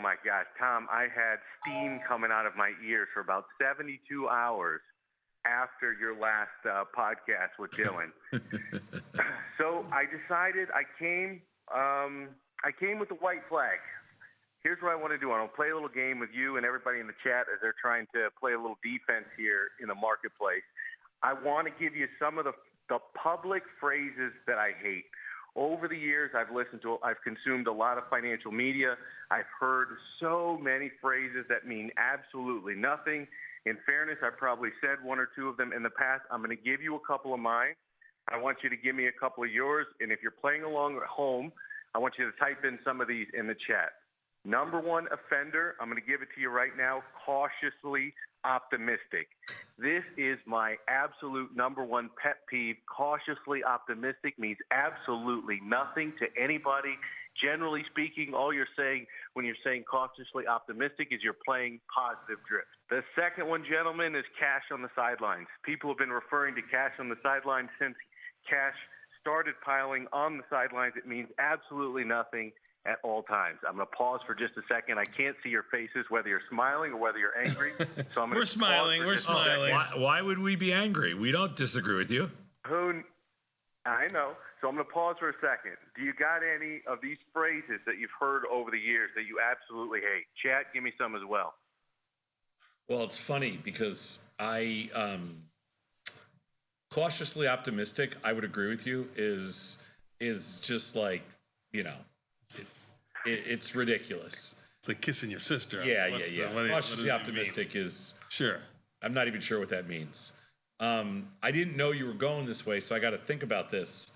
my gosh, Tom, I had steam coming out of my ears for about 72 hours after your last podcast with Dylan. So I decided I came with the white flag. Here's what I want to do. I want to play a little game with you and everybody in the chat as they're trying to play a little defense here in the marketplace. I want to give you some of the public phrases that I hate. Over the years, I've consumed a lot of financial media. I've heard so many phrases that mean absolutely nothing. In fairness, I've probably said one or two of them in the past. I'm going to give you a couple of mine. I want you to give me a couple of yours. And if you're playing along at home, I want you to type in some of these in the chat. Number one offender, I'm going to give it to you right now, cautiously optimistic. This is my absolute number one pet peeve. Cautiously optimistic means absolutely nothing to anybody. Generally speaking, all you're saying when you're saying cautiously optimistic is you're playing positive drift. The second one, gentlemen, is cash on the sidelines. People have been referring to cash on the sidelines since cash started piling on the sidelines. It means absolutely nothing at all times. I'm going to pause for just a second. I can't see your faces, whether you're smiling or whether you're angry. So I'm going We're smiling. We're smiling. Why would we be angry? We don't disagree with you. I know. So I'm going to pause for a second. Do you got any of these phrases that you've heard over the years that you absolutely hate? Chat, give me some as well. Well, it's funny because I cautiously optimistic, I would agree with you, is just like, you know, it's ridiculous. It's like kissing your sister. Yeah. Cautiously optimistic is sure. I'm not even sure what that means. I didn't know you were going this way, so I got to think about this.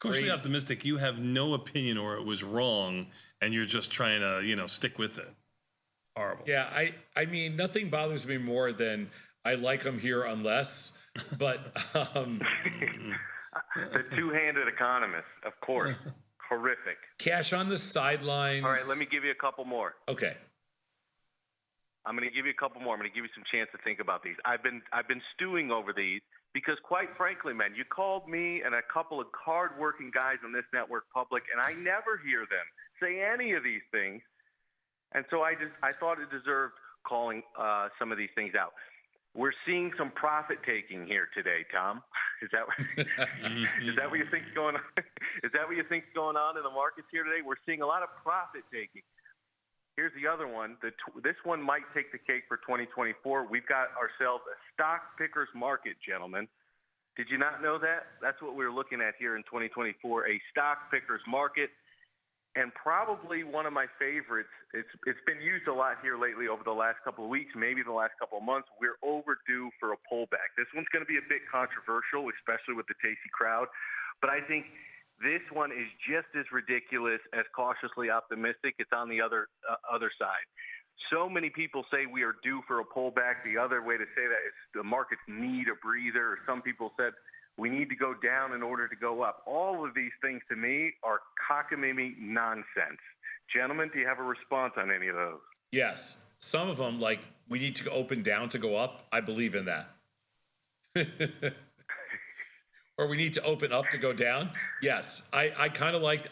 Cautiously optimistic, you have no opinion or it was wrong, and you're just trying to, stick with it. Horrible. Yeah, I mean, nothing bothers me more than I like them here unless, but the two-handed economist, of course. Horrific. Cash on the sidelines. All right, let me give you a couple more. Okay. I'm going to give you a couple more. I'm going to give you some chance to think about these. I've been stewing over these because, quite frankly, man, you called me and a couple of hard-working guys on this network public, and I never hear them say any of these things. And so I thought it deserved calling some of these things out. We're seeing some profit taking here today, Tom. Is that what you think's going on? Is that what you think's going on in the markets here today? We're seeing a lot of profit taking. Here's the other one. This one might take the cake for 2024. We've got ourselves a stock pickers market, gentlemen. Did you not know that? That's what we're looking at here in 2024, a stock pickers market. And probably one of my favorites, it's been used a lot here lately over the last couple of weeks, maybe the last couple of months. We're overdue for a pullback. This one's going to be a bit controversial, especially with the Tasty crowd. But I think this one is just as ridiculous as cautiously optimistic. It's on the other side. So many people say we are due for a pullback. The other way to say that is the markets need a breather. Or some people said we need to go down in order to go up. All of these things to me are cockamamie nonsense. Gentlemen, do you have a response on any of those? Yes. Some of them, like we need to open down to go up. I believe in that. Or we need to open up to go down. Yes. I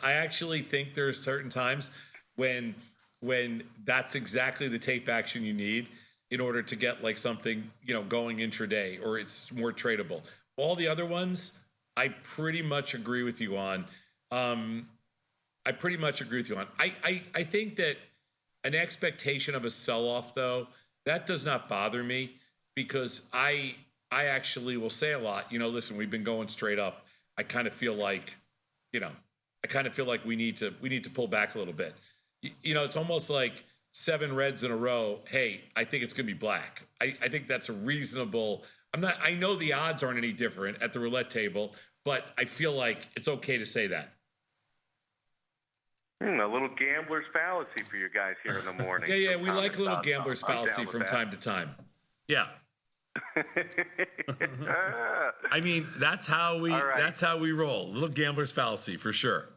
actually think there are certain times when that's exactly the tape action you need in order to get like something, going intraday, or it's more tradable. All the other ones, I pretty much agree with you on. I think that an expectation of a sell-off, though, that does not bother me because I actually will say a lot. Listen, we've been going straight up. I kind of feel like, we need to pull back a little bit. It's almost like 7 reds in a row. Hey, I think it's going to be black. I think that's a reasonable. I know the odds aren't any different at the roulette table, but I feel like it's okay to say that. A little gambler's fallacy for you guys here in the morning. Yeah, we like a little gambler's fallacy from time to time. Yeah. I mean, that's how we roll. A little gambler's fallacy for sure.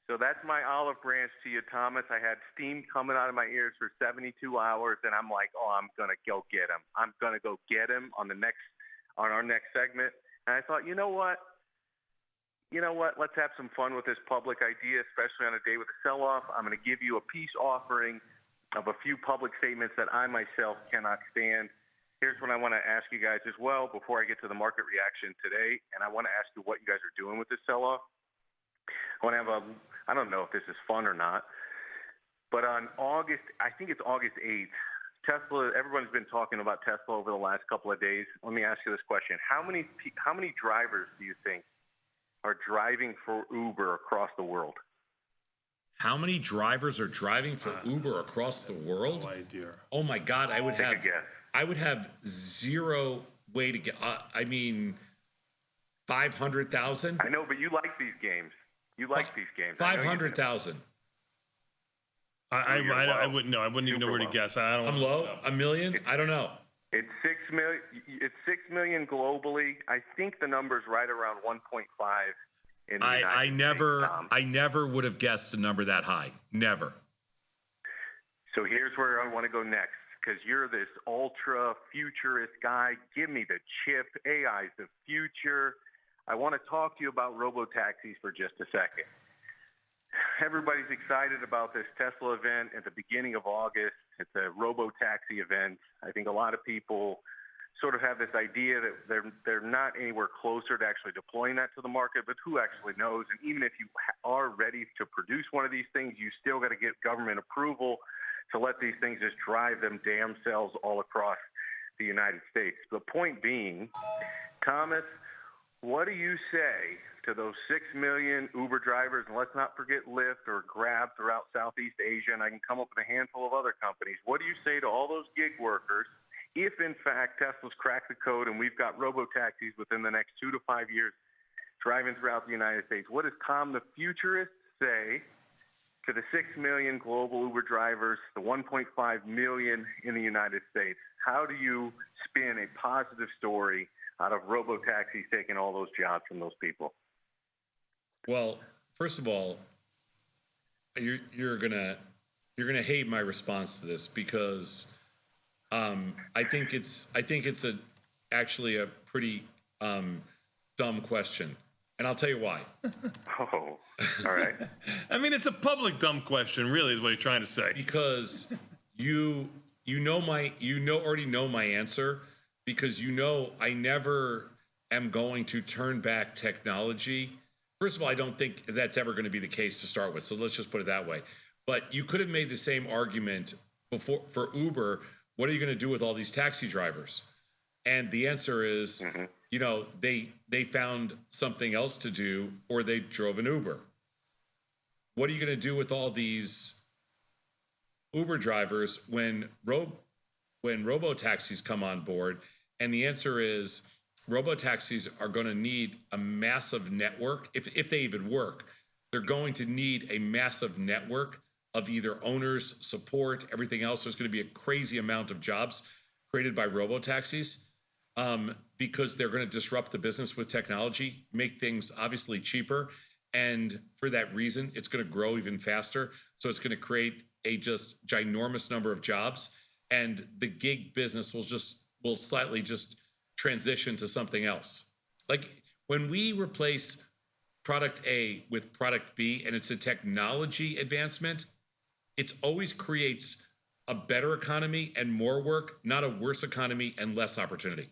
So that's my olive branch to you, Thomas. I had steam coming out of my ears for 72 hours, and I'm like, I'm going to go get him. I'm going to go get him on our next segment. And I thought, you know what? you know what? Let's have some fun with this public idea, especially on a day with a sell-off. I'm going to give you a peace offering of a few public statements that I myself cannot stand. Here's what I want to ask you guys as well before I get to the market reaction today, and I want to ask you what you guys are doing with this sell-off. I want to have I don't know if this is fun or not, but on I think it's August 8th, Tesla, everyone's been talking about Tesla over the last couple of days. Let me ask you this question. How many drivers do you think are driving for Uber across the world? How many drivers are driving for Uber across the world? No idea. Oh my God, I would Take a guess. I would have zero way to get. 500,000. I know, but you like these games. You like these games. 500,000. I wouldn't know. I wouldn't even know where to guess. I don't. I'm low. A million? I don't know. It's 6 million. It's 6 million globally. I think the number's right around 1.5 in the United States, Tom. I never would have guessed a number that high. Never. So here's where I want to go next, because you're this ultra futurist guy. Give me the chip. AI's the future. I want to talk to you about robo-taxis for just a second. Everybody's excited about this Tesla event at the beginning of August. It's a robo-taxi event. I think a lot of people sort of have this idea that they're not anywhere closer to actually deploying that to the market, but who actually knows? And even if you are ready to produce one of these things, you still got to get government approval to let these things just drive them damn selves all across the United States. The point being, Thomas, what do you say to those 6 million Uber drivers, and let's not forget Lyft or Grab throughout Southeast Asia, and I can come up with a handful of other companies. What do you say to all those gig workers if, in fact, Tesla's cracked the code and we've got robo-taxis within the next 2 to 5 years driving throughout the United States? What does Tom the Futurist say to the 6 million global Uber drivers, the 1.5 million in the United States? How do you spin a positive story out of robo-taxis taking all those jobs from those people? Well, first of all, you're gonna hate my response to this, because I think it's actually a pretty dumb question, and I'll tell you why. Oh, all right. I mean, it's a public dumb question, really, is what you're trying to say. Because you already know my answer, because I never am going to turn back technology. First of all, I don't think that's ever going to be the case to start with. So let's just put it that way. But you could have made the same argument before for Uber. What are you going to do with all these taxi drivers? And the answer is, they found something else to do, or they drove an Uber. What are you going to do with all these Uber drivers when robo-taxis come on board? And the answer is, robo-taxis are going to need a massive network. If they even work, they're going to need a massive network of either owners, support, everything else. There's going to be a crazy amount of jobs created by robo-taxis, because they're going to disrupt the business with technology, make things obviously cheaper. And for that reason, it's going to grow even faster. So it's going to create a just ginormous number of jobs. And the gig business will slightly just transition to something else. Like when we replace product A with product B, and it's a technology advancement, it always creates a better economy and more work, not a worse economy and less opportunity.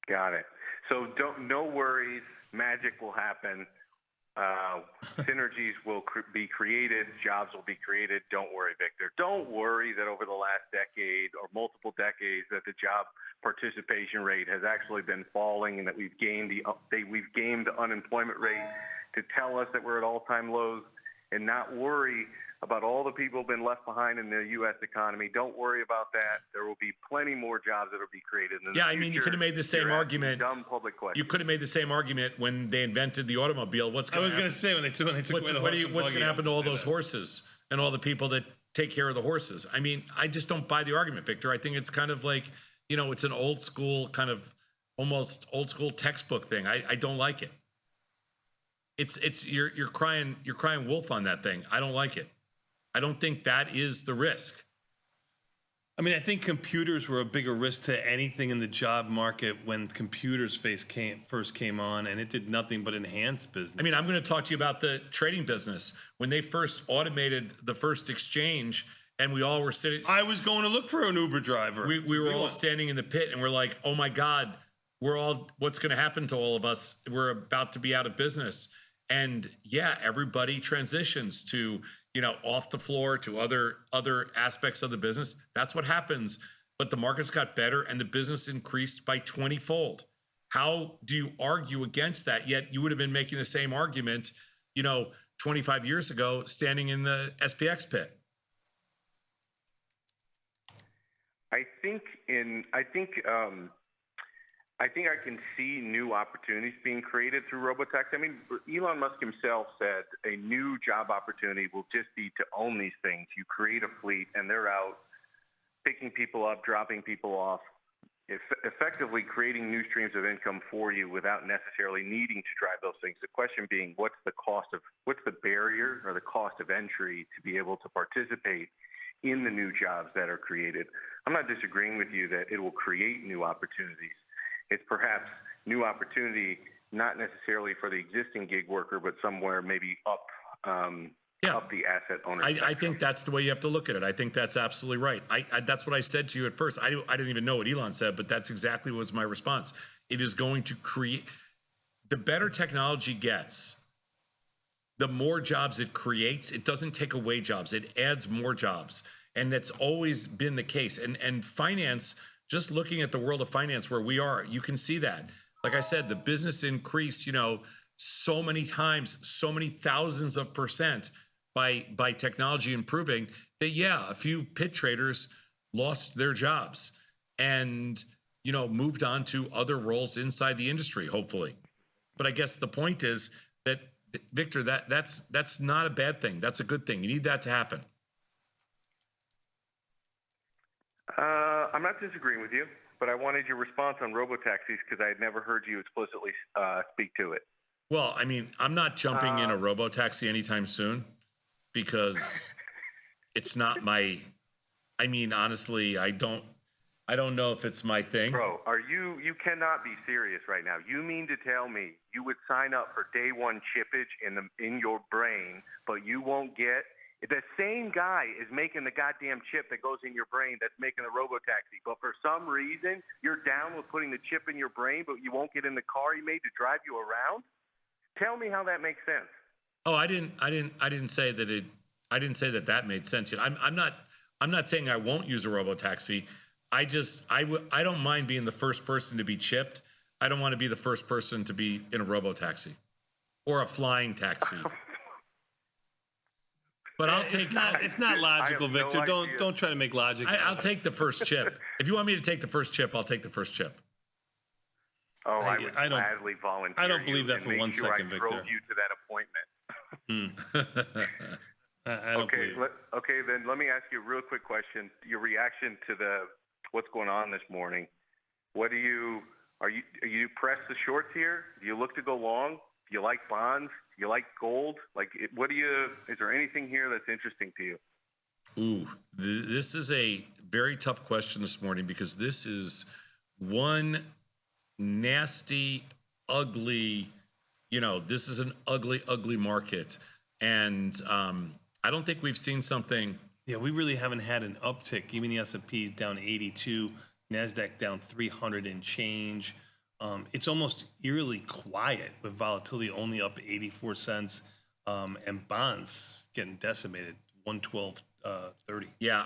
Got it. So no worries, magic will happen. Synergies will be created, jobs will be created. Don't worry, Victor. Don't worry that over the last decade or multiple decades that the job participation rate has actually been falling, and that we've gained the unemployment rate to tell us that we're at all-time lows, and not worry about all the people who've been left behind in the U.S. economy. Don't worry about that. There will be plenty more jobs that will be created. Yeah, I mean, you could have made the same argument. Dumb public question. You could have made the same argument when they invented the automobile. I was going to say when they took away the horse and buggy, what's going to happen to all those horses and all the people that take care of the horses? I mean, I just don't buy the argument, Victor. I think it's kind of like, it's an old school kind of almost old school textbook thing. I don't like it. It's you're crying wolf on that thing. I don't like it. I don't think that is the risk. I mean, I think computers were a bigger risk to anything in the job market when computers first came on, and it did nothing but enhance business. I mean, I'm going to talk to you about the trading business. When they first automated the first exchange and we all were sitting... I was going to look for an Uber driver. We were all standing in the pit and we're like, oh my God, what's going to happen to all of us? We're about to be out of business. And yeah, everybody transitions to, off the floor to other aspects of the business. That's what happens. But the markets got better and the business increased by 20-fold. How do you argue against that? Yet you would have been making the same argument, 25 years ago, standing in the SPX pit. I think I can see new opportunities being created through robotaxi. I mean, Elon Musk himself said a new job opportunity will just be to own these things. You create a fleet, and they're out picking people up, dropping people off, effectively creating new streams of income for you without necessarily needing to drive those things. The question being, what's the barrier or the cost of entry to be able to participate in the new jobs that are created? I'm not disagreeing with you that it will create new opportunities. It's perhaps new opportunity, not necessarily for the existing gig worker, but somewhere maybe up the asset owner. I think that's the way you have to look at it. I think that's absolutely right. That's what I said to you at first. I didn't even know what Elon said, but that's exactly what was my response. It is going to create, the better technology gets, the more jobs it creates. It doesn't take away jobs. It adds more jobs. And that's always been the case. And finance, just looking at the world of finance where we are, you can see that. Like I said, the business increased, so many times, so many thousands of percent by technology improving that, yeah, a few pit traders lost their jobs and, moved on to other roles inside the industry, hopefully. But I guess the point is that, Victor, that's not a bad thing. That's a good thing. You need that to happen. I'm not disagreeing with you, but I wanted your response on robotaxis because I had never heard you explicitly speak to it. Well, I mean, I'm not jumping in a robotaxi anytime soon because it's not my. I mean, honestly, I don't know if it's my thing. Bro, you cannot be serious right now. You mean to tell me you would sign up for day one chippage in your brain, but you won't get. The same guy is making the goddamn chip that goes in your brain that's making the robotaxi. But for some reason, you're down with putting the chip in your brain, but you won't get in the car he made to drive you around? Tell me how that makes sense. Oh, I didn't say that it. I didn't say that made sense yet. I'm not saying I won't use a robotaxi. I don't mind being the first person to be chipped. I don't want to be the first person to be in a robotaxi or a flying taxi. But I'll take. It's not logical, Victor. Don't try to make logic. I'll take the first chip. If you want me to take the first chip, I'll take the first chip. Oh, I would gladly volunteer. I don't believe that for 1 second, Victor. I drove you to that appointment. I don't believe it. Okay, then let me ask you a real quick question. Your reaction to what's going on this morning. Are you pressed the shorts here? Do you look to go long? Do you like bonds? Do you like gold? Is there anything here that's interesting to you? Ooh, this is a very tough question this morning because this is one nasty, ugly, this is an ugly, ugly market. And I don't think we've seen something. Yeah, we really haven't had an uptick. Even the S&P is down 82, NASDAQ down 300 and change. It's almost eerily quiet with volatility only up 84 cents and bonds getting decimated 112.30. Yeah,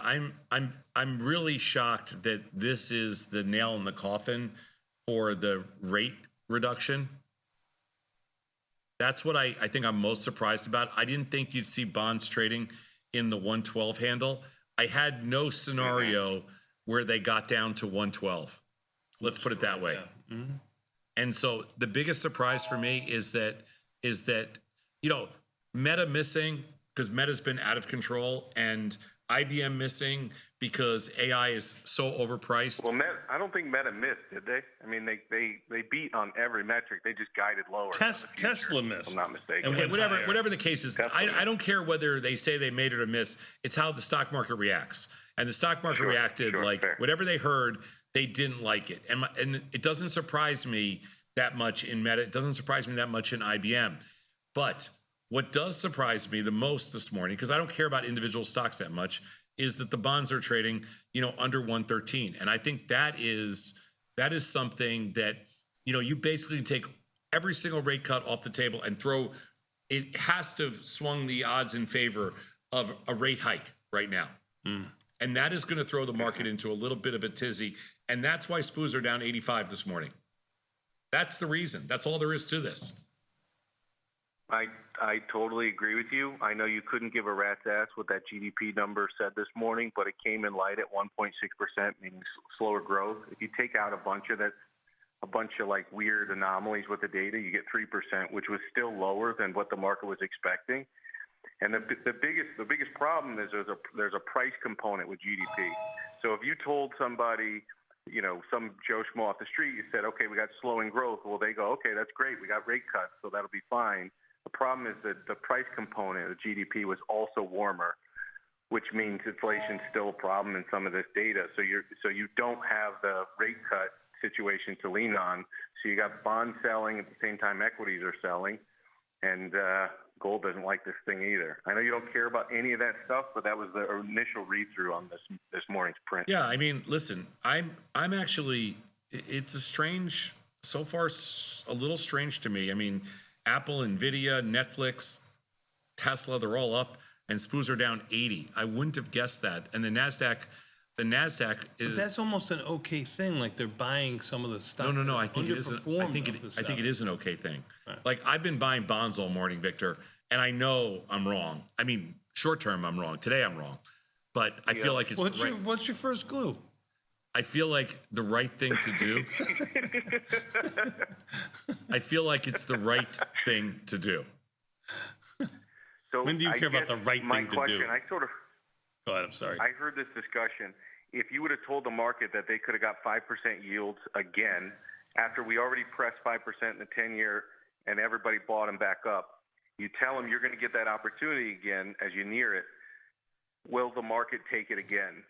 I'm really shocked that this is the nail in the coffin for the rate reduction. That's what I think I'm most surprised about. I didn't think you'd see bonds trading in the 112 handle. I had no scenario where they got down to 112. Let's put it that way. Yeah. Mm-hmm. And so the biggest surprise for me is that Meta missing because Meta's been out of control, and IBM missing because AI is so overpriced. Well, I don't think Meta missed, did they? I mean, they beat on every metric. They just guided lower. Tesla missed. If I'm not mistaken. Okay, whatever the case is, I don't care whether they say they made it or missed. It's how the stock market reacts. And the stock market reacted like fair. whatever they heard, they didn't like it. And it doesn't surprise me that much in Meta. It doesn't surprise me that much in IBM. But what does surprise me the most this morning, because I don't care about individual stocks that much, is that the bonds are trading, under 113. And I think that is something that, you basically take every single rate cut off the table and throw, it has to have swung the odds in favor of a rate hike right now. And that is going to throw the market into a little bit of a tizzy. And that's why SPOOs are down 85 this morning. That's the reason. That's all there is to this. I totally agree with you. I know you couldn't give a rat's ass what that GDP number said this morning, but it came in light at 1.6%, meaning slower growth. If you take out a bunch of like weird anomalies with the data, you get 3%, which was still lower than what the market was expecting. And the biggest problem is there's a price component with GDP. So if you told somebody, some Joe Schmo off the street, you said, okay, we got slowing growth. Well, they go, okay, that's great. We got rate cuts, so that'll be fine. The problem is that the price component of GDP was also warmer, which means inflation's still a problem in some of this data. So you don't have the rate cut situation to lean on. So you got bonds selling at the same time equities are selling, and gold doesn't like this thing either. I know you don't care about any of that stuff, but that was the initial read-through on this morning's print. Yeah, I mean, listen, I'm actually, it's so far a little strange to me. I mean, Apple, Nvidia, Netflix, Tesla, they're all up, and SPOOs are down 80. I wouldn't have guessed that. And the NASDAQ is. But that's almost an okay thing. Like they're buying some of the stuff. No. I think it is. I think it is an okay thing. Right. Like I've been buying bonds all morning, Victor, and I know I'm wrong. I mean, short term I'm wrong. Today I'm wrong, but I feel like it's. What's your first clue? I feel like the right thing to do. I feel like it's the right thing to do. So when do you care about the right thing to do? Go ahead, I'm sorry. I heard this discussion. If you would have told the market that they could have got 5% yields again after we already pressed 5% in the 10-year and everybody bought them back up, you tell them you're going to get that opportunity again as you near it, will the market take it again?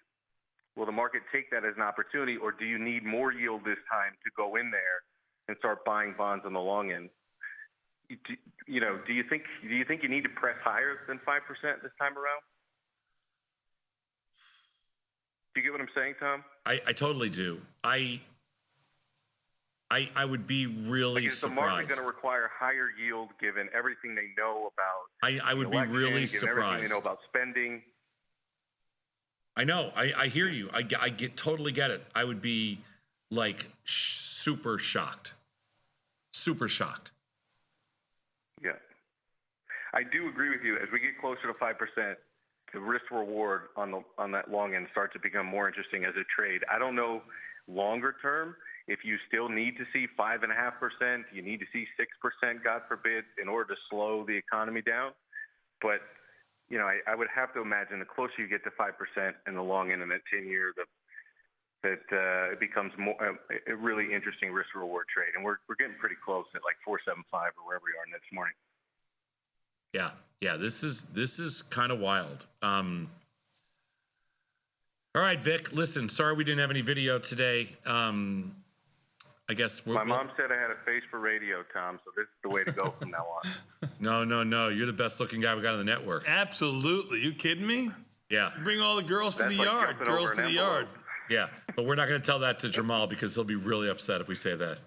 Will the market take that as an opportunity, or do you need more yield this time to go in there and start buying bonds on the long end? Do you think you need to press higher than 5% this time around? Do you get what I'm saying, Tom? I totally do. I would be really surprised. Is the market going to require higher yield given everything they know about? I would be really surprised. Everything they know about spending. I know. I hear you. I totally get it. I would be like super shocked. Super shocked. Yeah. I do agree with you. As we get closer to 5%, the risk reward on that long end starts to become more interesting as a trade. I don't know longer term if you still need to see 5.5%, you need to see 6%, God forbid, in order to slow the economy down. But I would have to imagine the closer you get to 5% in the long end in that 10-year, it becomes more a really interesting risk reward trade, and we're getting pretty close at like 4.75 or wherever we are this morning. Yeah. This is kind of wild. All right, Vic. Listen, sorry we didn't have any video today. I guess my mom said I had a face for radio, Tom. So this is the way to go from now on. No. You're the best looking guy we got on the network. Absolutely. You kidding me? Yeah. Bring all the girls to the yard. Girls to the yard. Yeah, but we're not going to tell that to Jamal because he'll be really upset if we say that.